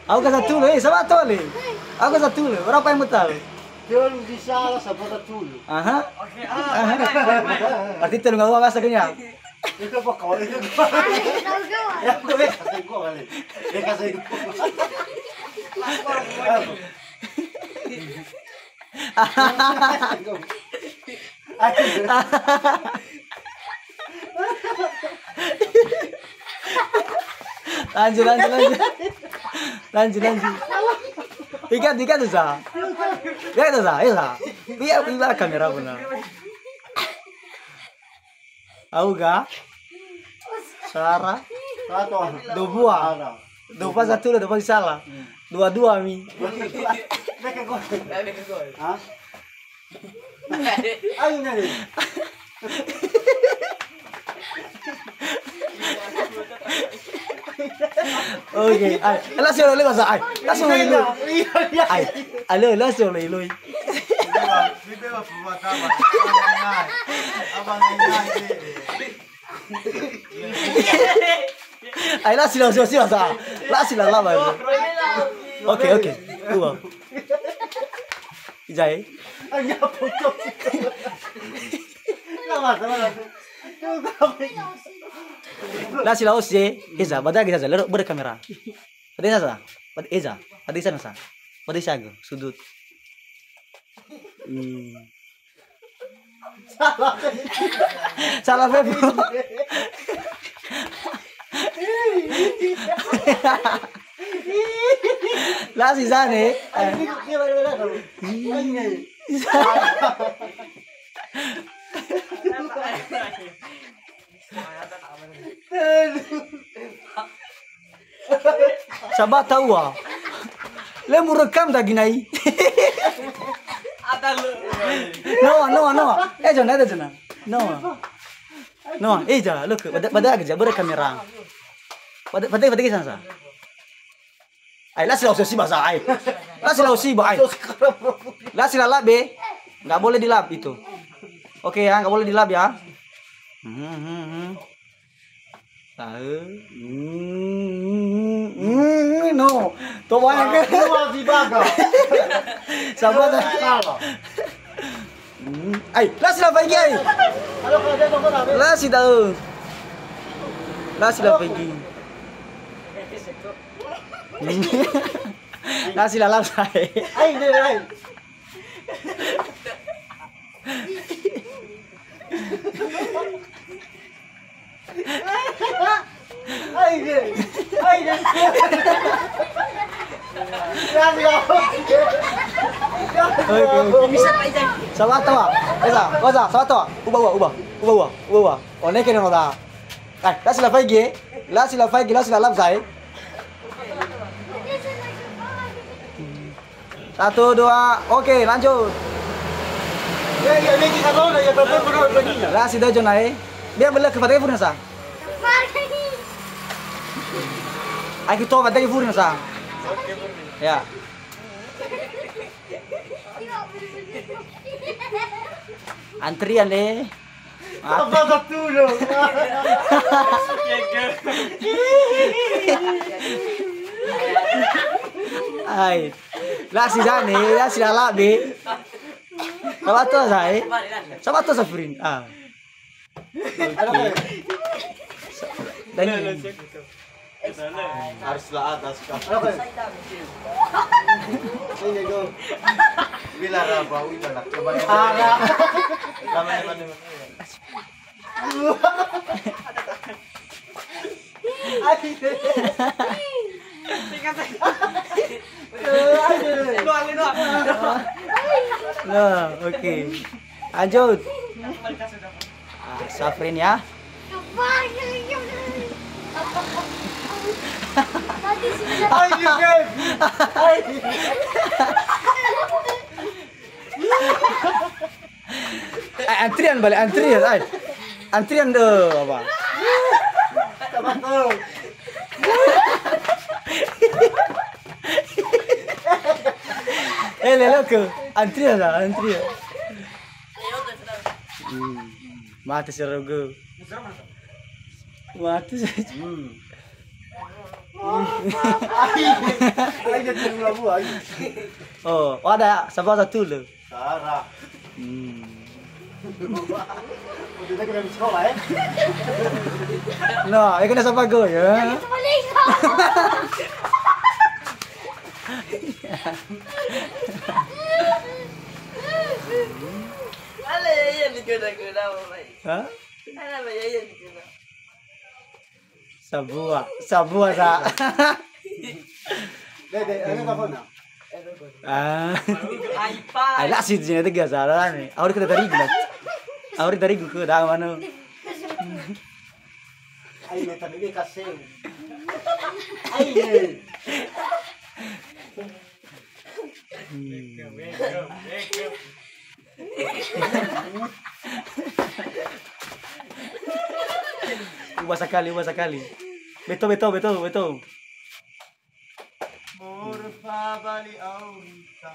Aku kasih dulu, sama tuh le. Aku kasih dulu, berapa yang betul? Yun bisa sa tulo. Aha. Berarti tulong ako ka sa kanya. Ito pa ko, ito pa. Ya ko kasi ko kali. Kasi ko. Lanjut. Ikat tuh sa. Ya itu sa, Biar kamera benar. Auga. Sarah. Dua buah. Dua satu lah, dua salah. Dua mi. Mereka gol. Hah? Ayo nyari. Oke, langsung lo masa ay. Langsung lo. Ay, alo langsung lo. Ay, langsung masa. Langsung lah ba. Oke. Uwa. Ijay. Ay, puto. Lama. La sila osje, eza, bada kita jalan, kamera. Bada sa, bada sana sa, bada siya sudut. Salah bebo. La si sana Sabat tahu ah. Le murekam dah ginai. No. Jangan ada jangan. No. Jangan. Look, pada aja berkamera. Pada kisah sa. Ay, la sila si basa ay. La sila si ba ay. La sila lab be. Enggak boleh dilap itu. Oke ya, enggak boleh dilap ya. No, toma que Dua di baga. sabar. Ay, la sila pergi ay. Ano ka dito ko na? La sila pergi. La sila lap saya. Ay, hindi. Bisa pak Ijay. Sabato. Ubah. Oh, ini kena nota. La sila pergi. La sila lap saya. 1, 2, oke lanjut. Lah sudah jonai. Biar balik kepada ibu nasa. Aku tahu pada ibu nasa. Ya. Antrian deh. Apa tulong? Ay. La si Dani, la si la labi. Sabato sai. Sabato sa friend. Ano ka? Dan Harus lah atas ka. Ano ka? Sige go. Bila raba uwi na coba. Naman. Nah, oke. Lanjut. Safrin ya. Antrian balik antrian, antrian deh apa? Lelo ke antrian lah, antrian. Mati seru gue. Mati saja. Ay, nagsimula mo ay. Oh, ada sabar satu lo. Sarah. Hindi na ko na sekolah eh. No, ikaw na sa bago ya. Ale, yan di ko na ba? Ha? Ano ba yan di ko na? Sabua sa. Dede, ano ka po na? Ah. Ay pa. Ay, lasit sini tiga salah nih. Awal kita tarigu lah. Awal tarigu ke dah mana? Ay, may tabi kasi. Ay, ne. Ubah sekali. Betul. Murfa bali aurita.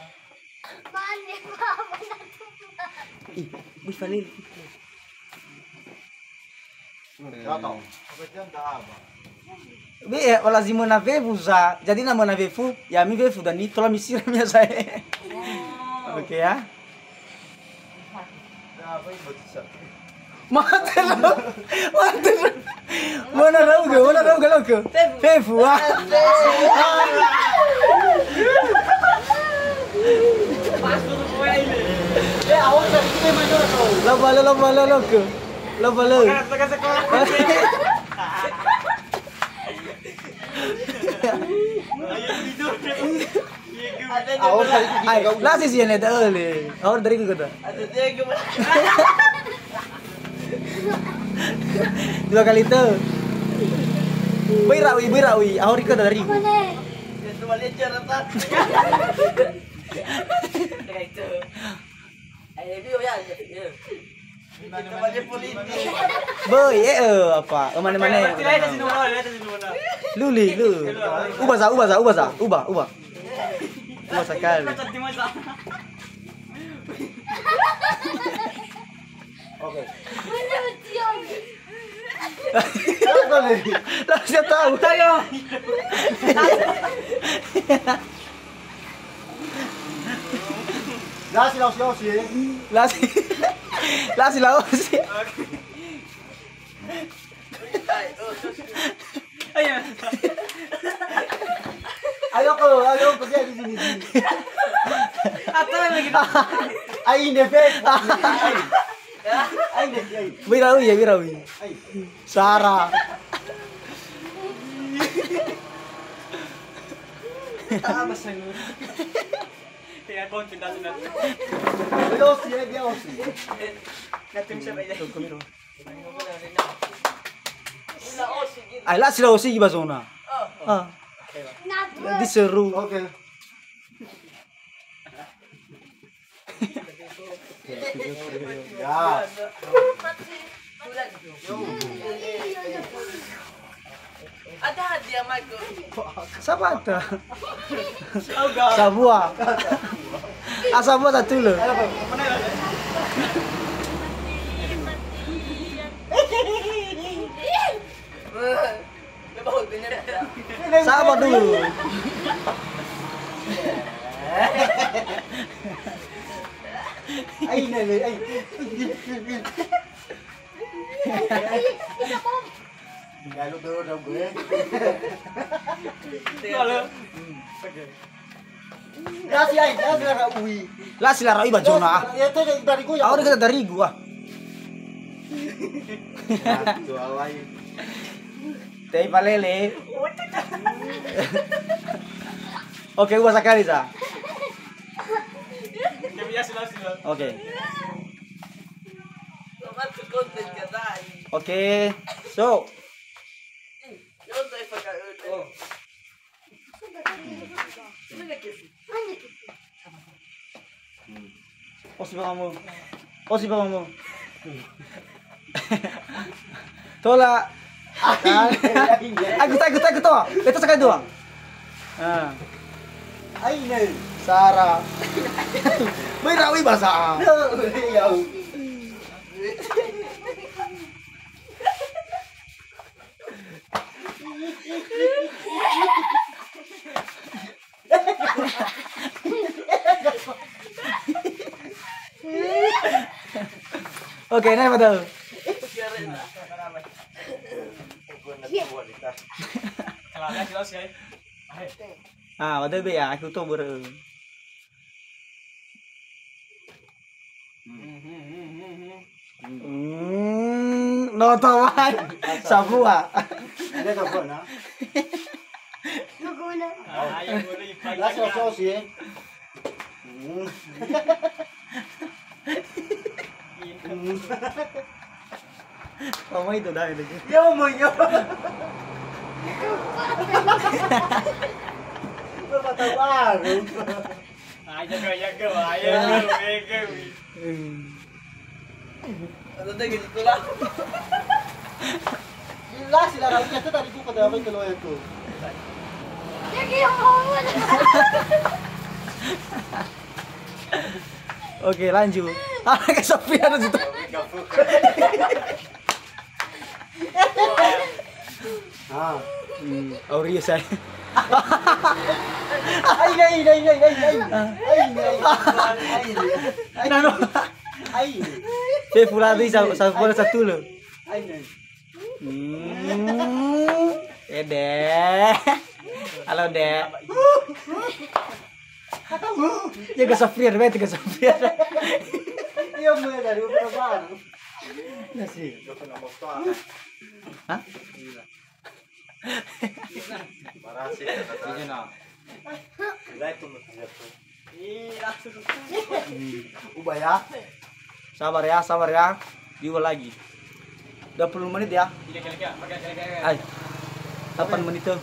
Wih, Falil. Jatuh. Apa jam dah apa? Lazima na vevu za. Jadi nama na vevu, ya mi vevu dan tola misira minha saya. Oke ya. Apa yang betul? Mate lo. Mana tahu ke lo ke? Vevu ah. Pas dulu ko ini. Awak tak kita mana tu? Lomba lo ke. Lomba lo. Sa sekolah. Awak tak Ay, lasi sih nih dah le. Awal dari ke kota. Ada dia ke mana? Dua kali itu. Birawi. Awal ke dari. Ya cuma lihat cerita. Itu. Ay, video ya. Kita banyak politik. Boy, apa? Mana? Luli. Ubah sekali. Oke. Lah saya tahu. Lasi. Lasi lausi. Ayo pergi di sini. Atau lagi. Ay, ne fe. Ay, ne. Birawi. Ay. Sarah. Apa sih? Kaya konti na sila. Bios. Natin siya ba yan? Ay, lasi lausi ba zona? Ah. Lagi seru. Oke. Ya. Ada hadiah mago. Sabata. Sabua. Sabua satu lo. Lepas bener. Sabar dulu. Ay, ne. Ay. Galo daw gue. Lasi lah ui. Lasi lah rai ba zona. Itu dari gue. Awal kita dari gua. Jual lagi. Tei palele. Oke, gua sekali sa. Oke. Selamat konten ka tayo. Oke. So, Yun tayo pagkakulit. Osi ba kamu? Tola. Aku to. Ito sa kadua. Ah. Ay, ne. Sarah. May rawi basa. Yaw. Oke, ini apa tuh? Ah, waduh be ya, aku tuh baru. No tawai. Sabua. Ada apa na? Guguna. Lasa sos ya. Kamu itu dah itu. Yo mo yo. Berpatawar. Ano tayo ganito lang? Gila sila raw ito tadi ko kada apa kalau itu. Lagi yung kawan. Oke, lanjut. Ah, kesepian di situ. Ah. Aurio saya. Ay. Nano. Ay. Saya fuladi sa bola satu lo. Ay. Dek. Halo, Dek. Ya kesepian, bete kesepian. Iya mo dari berapa? Nasi. Hah? Ubaya. Sabar ya. Diulang lagi. 20 menit ya. Ay. 8 menit tuh.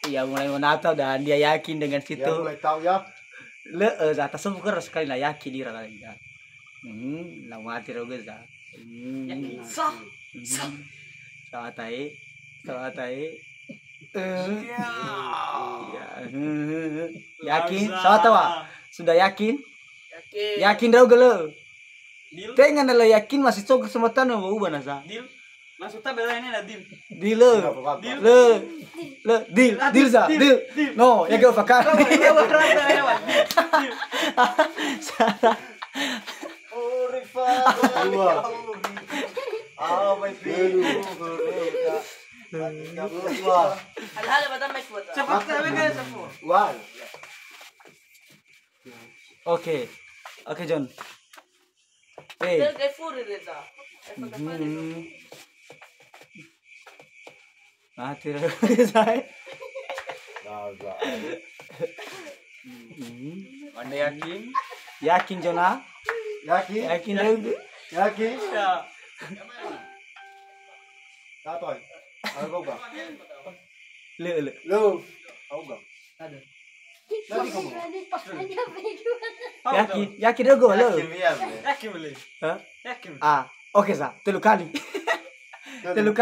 Ya mulai menatap dan dia yakin dengan situ. Ya mulai tahu ya. Atas semua sekali lah yakin dia lagi. Lah mati roga za. Sawa tai. Yakin? Sawa tawa. Sudah yakin? Yakin roga lo. Tengan lah yakin masih sok kesempatan mau ubah nasa. Masuk tab ini na dim. Deal za. No, ya gak fakar. Dua. Dua. Hal-hal ba may foto? Cepat kami kayo sa po. One. Oke, John. Pero kay Furi rito. Mati roga saya. Anda yakin? Yakin Jona? Yakin? Yakin roga. Yakin? Ya. Tatoy. Ano ba? Le. Lo. Ako ba? Lagi ko mo. Yakin roga lo. Yakin boleh. Hah? Yakin. Ah, oke sa. Telu kali. Telu.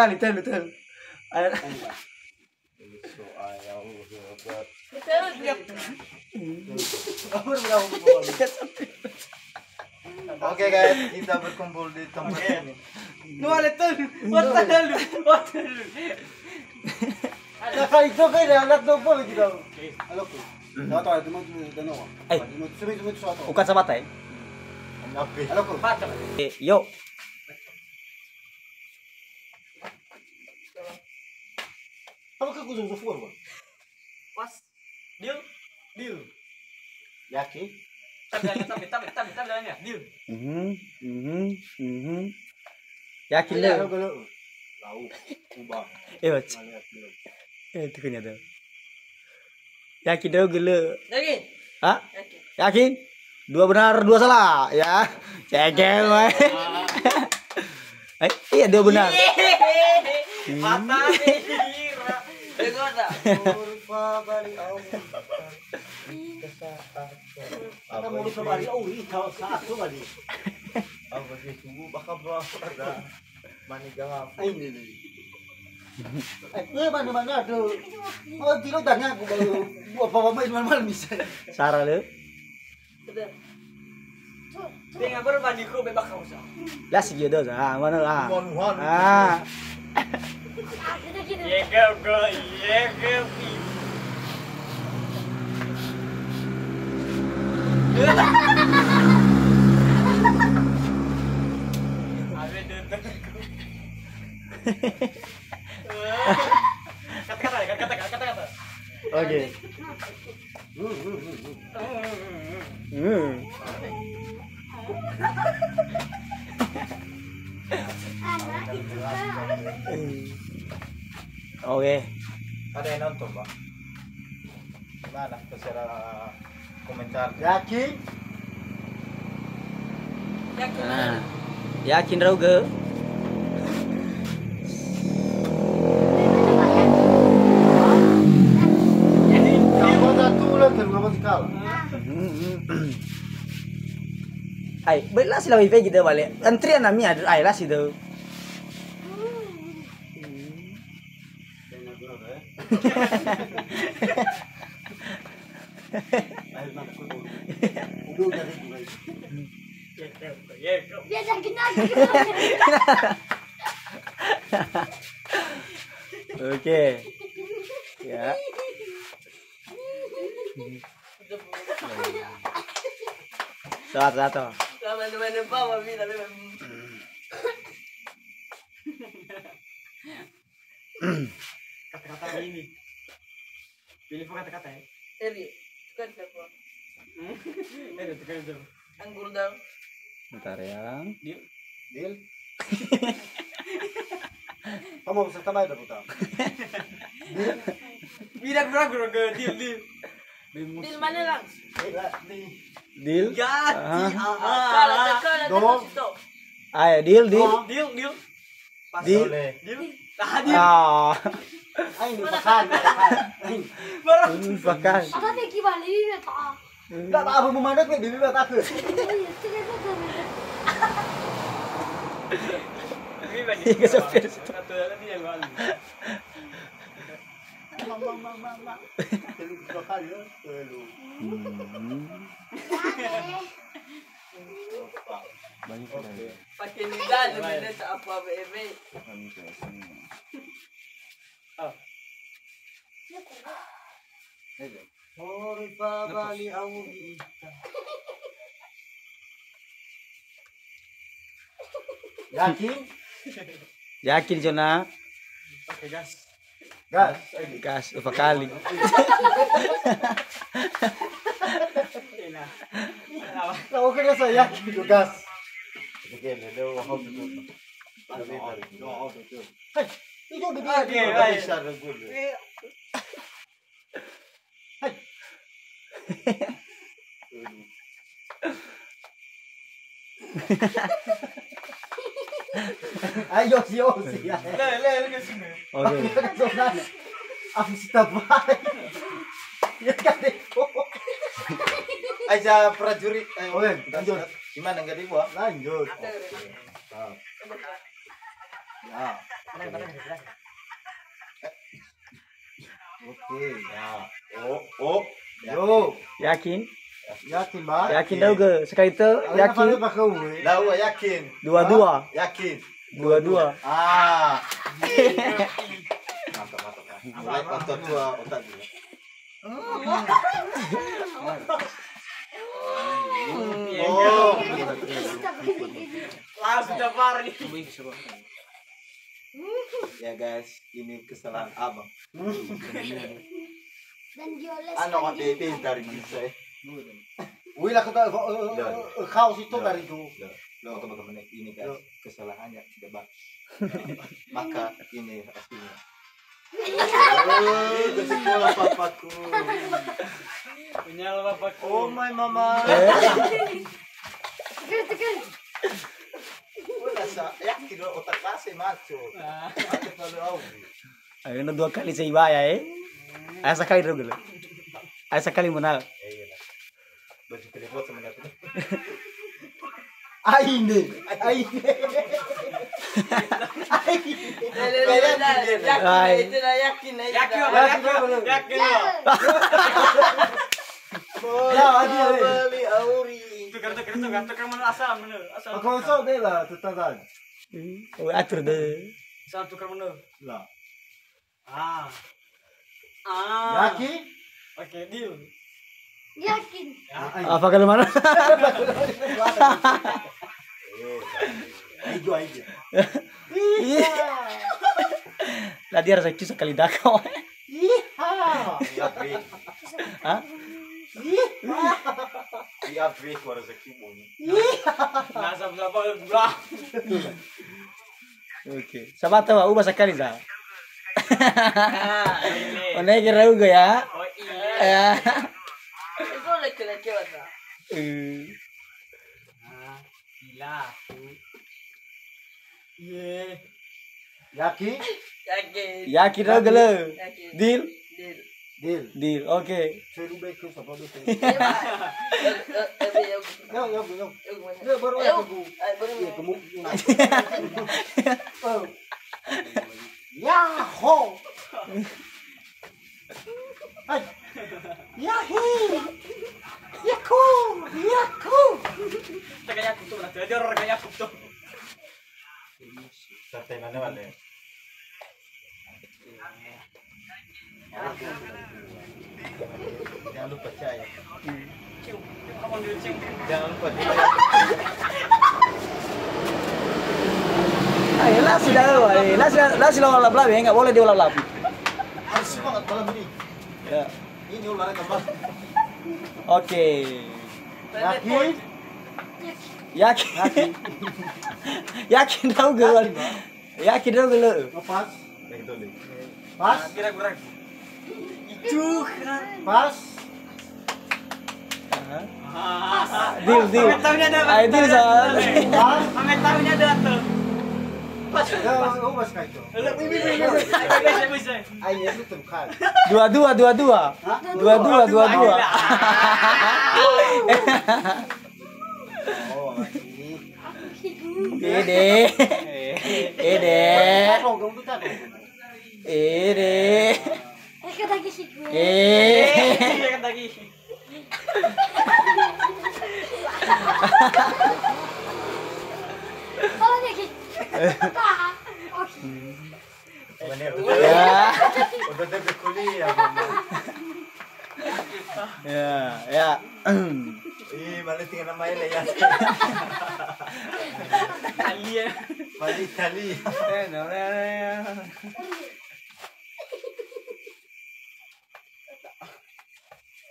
Oke guys, kita berkumpul di tempat ini. Nakal itu kayak anak dopo gitu. Halo ku. Tato itu mau dano. Ay. Mau sumit suatu. Bukan sabatay. Halo ku. Yo. Apa ka gustong sa forma? Pas. Deal. Yakin? Tabi dalanya. Deal. Yakin Ano lo. galo? Tahu. Ubah. Itu kan ada. Yakin roga lo. Yakin? Hah? Yakin. Yakin? 2 benar, 2 salah. Ya. Cegel wae. Iya 2 benar. Mata kira. Begoda. Apa mau sabari? Oh, ikaw satu kali. Apa gitu? Baka berapa? Manigang ay nili. Ay, mana tuh? Oh, tilo tanya aku baru. Apa mai malam bisa. Sarah lo. Betul. Dengan berbanding ku bebas kau sah. Lah si jodoh ah mana ah. Mohon. Ah. Gitu. Iya go, iya go. Abe tutup. Kata-kata. Oke. Anak itu kan. Oke. Ada yang nonton, Pak? Gimana? Terserah komentar. Yakin? Nah. Yakin raw ke? Kamu satu ulang kan kamu sekali. Ay, baiklah sila wifi kita balik. Antrian nami ada ay lah situ. Udah dari gue. Iya go. Dia sakit lagi. Oke. Ya. Satu. Mana bawa vida bebas. Kata-kata ini. Pilih kata-kata ya. Eri, tukar siapa? Tukar itu. Anggur dong. Bentar ya. Deal? Kamu bisa tambah ada putar. Bilang berapa ke deal. Bil mana lang? Deal. Gati. Kala tekan Dong. situ. Ayo deal. Deal. Pas Deal. deal. Ah, deal. Ah. Ay, hindi pa kan. Pakai. Apa beki balik ni tak? Enggak apa memandat nih, bibi tak aku. Iya, sopir situ. Satu lagi yang gua ambil. Mama. Jadi dua kali ya. Lu. Banyak Pakai lidah lebih tak apa bebe. Ori babali audi. Yakin? Yakin Jona? Oke, gas. Gas. Gas berapa kali? Ina. Kau kena saya yakin itu gas. Oke, lelo how to do. Hey, itu bibi. Oke, baik. Bisa regul. Ayo sih. Le ke sini. Oke. Aku baik. Ya kan itu. Aja prajurit. Oke, lanjut. Gimana enggak dibuat? Lanjut. Ya. Oke, ya. Oh. Yo. Yakin? Yakin, Mbak? Yakin tahu ke? Sekali itu yakin? Lah, yakin. Dua-dua. Yakin. Dua-dua. Ah. Mantap. Mulai otot dua, otak dua. Oh. Langsung dapar nih. Ya guys, ini kesalahan abang. Dan dioles. Ano ka pintar bisa eh. Wih lah kita kaos itu dari itu. Loh teman-teman ini guys kesalahannya tidak bagus. Maka ini hasilnya. Ke sekolah papaku. Punya bapakku. Oh my mama. Tekan. Udah yakin lo otak kasih maco. Aku kalau au. Ayo na dua kali sa iba ya Ayo sekali dulu. Ayo sekali menal. Iya lah. Baju telepon sama dia. Aine. Yakin na yakin. Yakin. Bola beli auri. tukar mana asal mana? Asal. Ako so dela tutagan. Oh, atur deh. Asal tukar mana? La. Ah. Yaki? Oke, deal. Yakin. Apa kalau mana? Aijo aijo. Iya. Lah dia rasa kisah kali dakau. Iha. Iya, break. Hah? Iya, break war rezeki mo. Nasa berapa bulan? Oke. Sabat tahu ubah sekali dah. Ini. Onai kira juga ya. Oh iya. Ya. Itu laki-laki masa. Ah, gila. Ye. Yaki? Yakin. Ya kira gele. Yakin. Deal. Deal. Deal. Deal. Oke. Seru baik ko sa babo. Iya, Yo yo yo. Yo baru aku. Iya kamu. Oh. Yaho. Ay. Yahi. Yaku. Yaku. Kaya aku tuh nanti dia orang kaya aku tuh. Sartay mana wala. Jangan lupa percaya. Kamu dia cium. Jangan lupa dia. Ayo lah sudah, lah sudah lap-lap ya, nggak boleh diulap-lap. Harus semangat malam ini. Ya. Ini olahraga malam. Oke. Yakin? Yakin. Yakin tahu gak? Yakin tahu gak? Pas. Baik tu ni. Pas. Kira-kira. Itu kan. Pas. Deal. Tahunnya ada. Ayo deal soal. Pas. Amet tahunnya ada tuh. Pas. Oh, mas kaito. Bisa. Ay, itu tuh kan. Dua. Oh, ini. Ede. Tahu, kamu tahu. Ede. Kata kisi gue. Iya kan lagi. Kalau dia kisi. Tahan. Oke. Mana Ya. udah dia kuliah. Mama. Ya. Ih, malah tinggal nama ele ya. Kalian. Balik tali.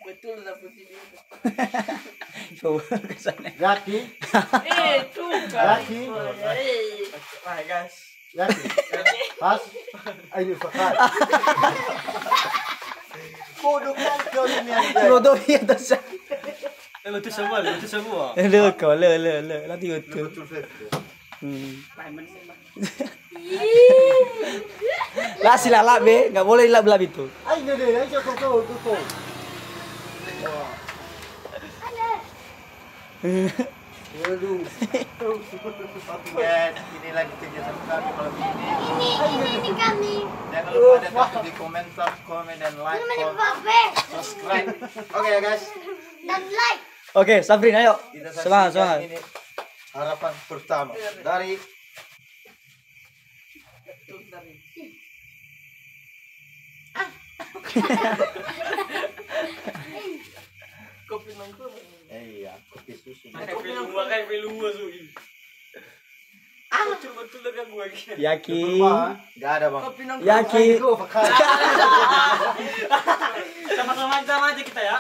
Betul lah putih dia. Coba ke sana. Yakin? Itu kan. Yakin? Hai guys. Yakin? Pas. Ay, fakat. Bodoh kan kau ini yang Bodoh ya tas. Lu tuh semua. Le kau le. Nanti betul. Lah sila lap be, nggak boleh lap itu. Ay, nene, ay, kau. Waduh. Oke guys, ini lagi kegiatan kami malam ini. Ini kami. Jangan lupa datang di komentar, komen dan like, Ini comment, babe. subscribe. Oke ya guys, Dan like. Oke, Sabrin ayo. kita Semangat. saksikan ini harapan pertama dari Kopi nongkrong. iya kopi susu. Kayak pelua Sui. Betul lega gua gini. Yakin. Gak ada bang. Kopi nongkrong. Yakin. Go, fakat. Sama-sama aja kita ya.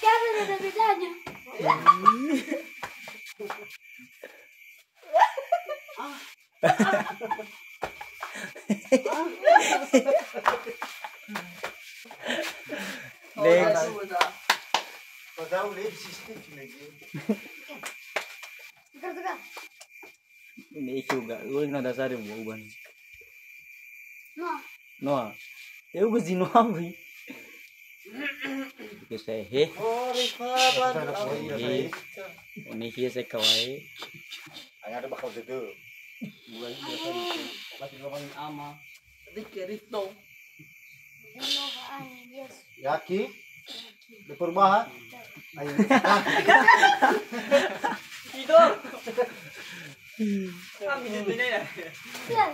Kan ada bedanya. Next. Kau tahu lihat sistem lagi. Tukar. Ini juga, gue nggak dasar mau ubah nih. Nah, Noah, ya gue sih Noah gue. Oke saya ini sih saya kawai. Ada bakal gitu. Pasti orang ama. Dikerito. inovaan, yes. Yakin? Perubahan. Ayo. Tidur. Kami di sini ya. Iya.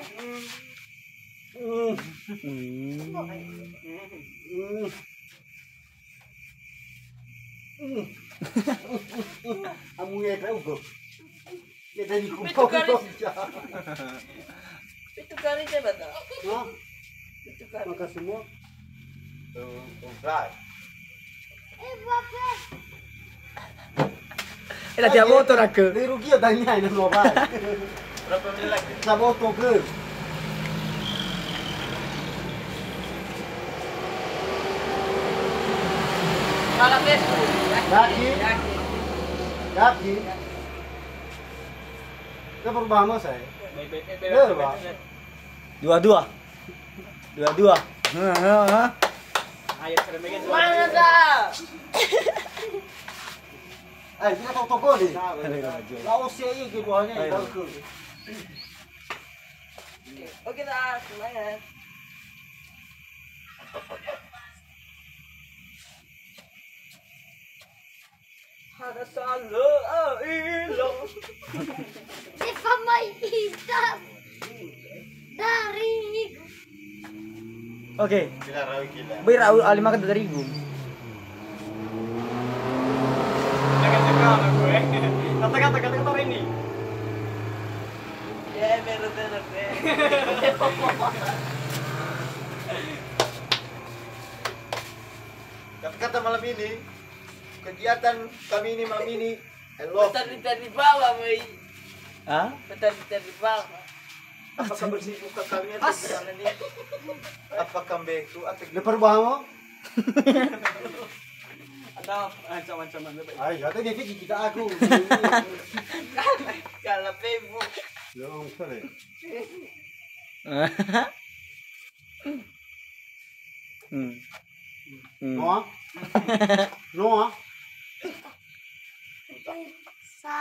Kamu ya tahu kok. Kita di Itu kumpul. kali saya baca. Nah, Itu kali. maka semua Tunggal. Bapak. Nanti aku motor aku. Ini rugi ya tanya ini apa? Berapa menit lagi? Sama auto ke? Malam itu. Yakin? Yakin. Yakin? Kita perubahan mas saya. Dua-dua. Dua-dua. Hah? Ayo serem lagi. Mana dah? Eh, kita tahu toko nih. Tahu sih ini keduanya tahu ke. Oke dah, semangat. Ada salah ilah. Si pamay isap. Dari. Oke. Gila rawi gila. Bayar alima kan 3.000. Jangan sekarang gue. Kata ini. Ya, bener-bener. Kata malam ini, kegiatan kami ini malam ini, hello. Petani-petani bawah, Mei. Hah? Petani-petani bawah. Apakah bersih muka kami atau gimana nih? Apakah beku atau Ini perubahan mo? Ada ancaman-ancaman lebih. Ay, kata dia fikir kita aku. Kalau Facebook. Yung sorry. Noah? Noah? Sa.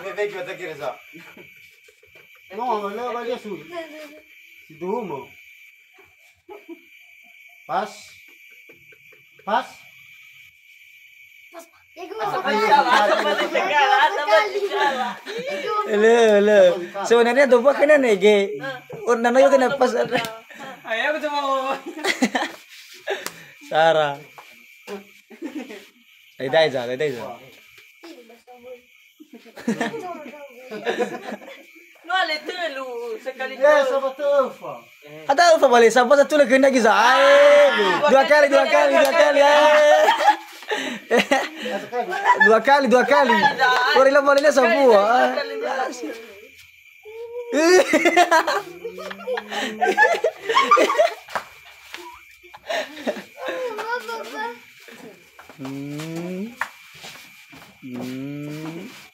Bebek kita kira sa. Noah, wala ba dia suy? Si Dumo. Pas. Pas. Ikaw Apa sa salah? Apa segala? Apa segala? Hello. Sebenarnya tuh pakai nene ge. Orang nanya kena pas. Ayo aku cuma mau. Sarah. Dai aja. No, ale lu sekali Eh, sama tufa. Ada apa balik? Siapa satu lagi kena kisah? Dua kali. Dua kali. Orang lah baliknya semua.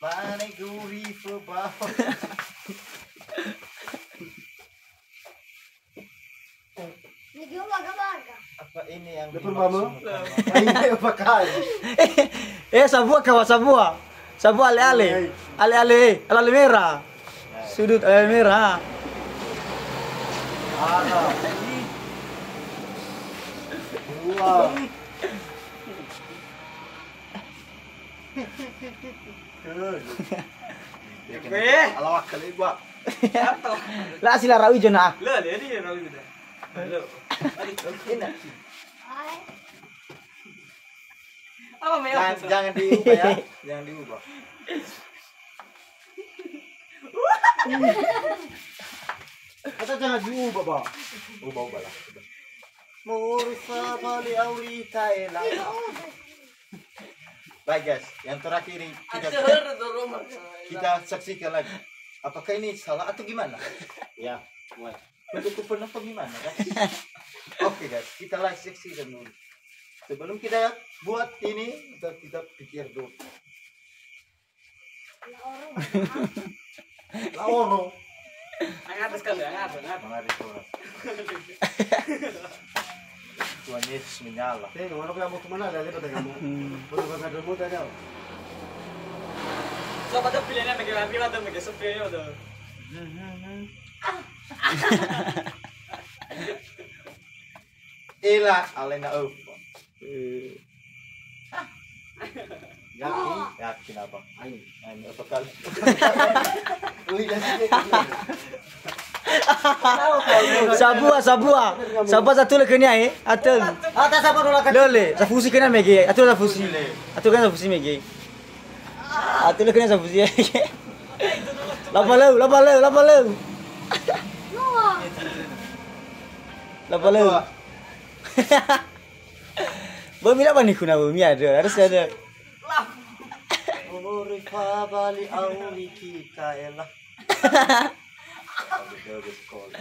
Mana guri foba. Naging umaga-maga. Apa ini yang Ini perubahan mo? dimaksud? Ay, hindi pa kaya. Sabua. Sabua ale. Ale merah. Sudut ale merah. Ano? Dua. Gue. Alawak kali gua. Lah sila rawi jona. Lo dia dia rawi kita. Lo. Ay. Apa mau? Jangan diubah ya. Jangan diubah. Kata jangan diubah ba? Ubah lah. Mursa bali aurita ela. Baik guys, yang terakhir ini Aduh, di rumah. kita saksikan lagi. Apakah ini salah atau gimana? Ya, mulai. Bentuk penonton gimana guys? Oke guys, kita live saksikan dulu. Sebelum kita buat ini, kita pikir dulu. Laoro. Angkat sekali, angkat. Mengaris orang. Tuhan Yesus menyala. Tengok, ano kaya mo tumana? Dali pa tayo mo. Puro ka sa mo tayo. So pada pilihannya bagaimana tuh, bagaimana supirnya tuh. Ela alena opa. Yakin apa? Ayo apa kali? Uy, Sabua satu lagi ni atul. Ata sa panola ka. Lole, sa fusi kena megi. Atul sa fusi. Atul kan sa fusi megi. Atul kena sa fusi. Lapa lu. Noah. Lapa lu. Bumi apa ni kuna bumi ada. Harus ada. Umuri fa bali auli kita elah. Bagus sekolah.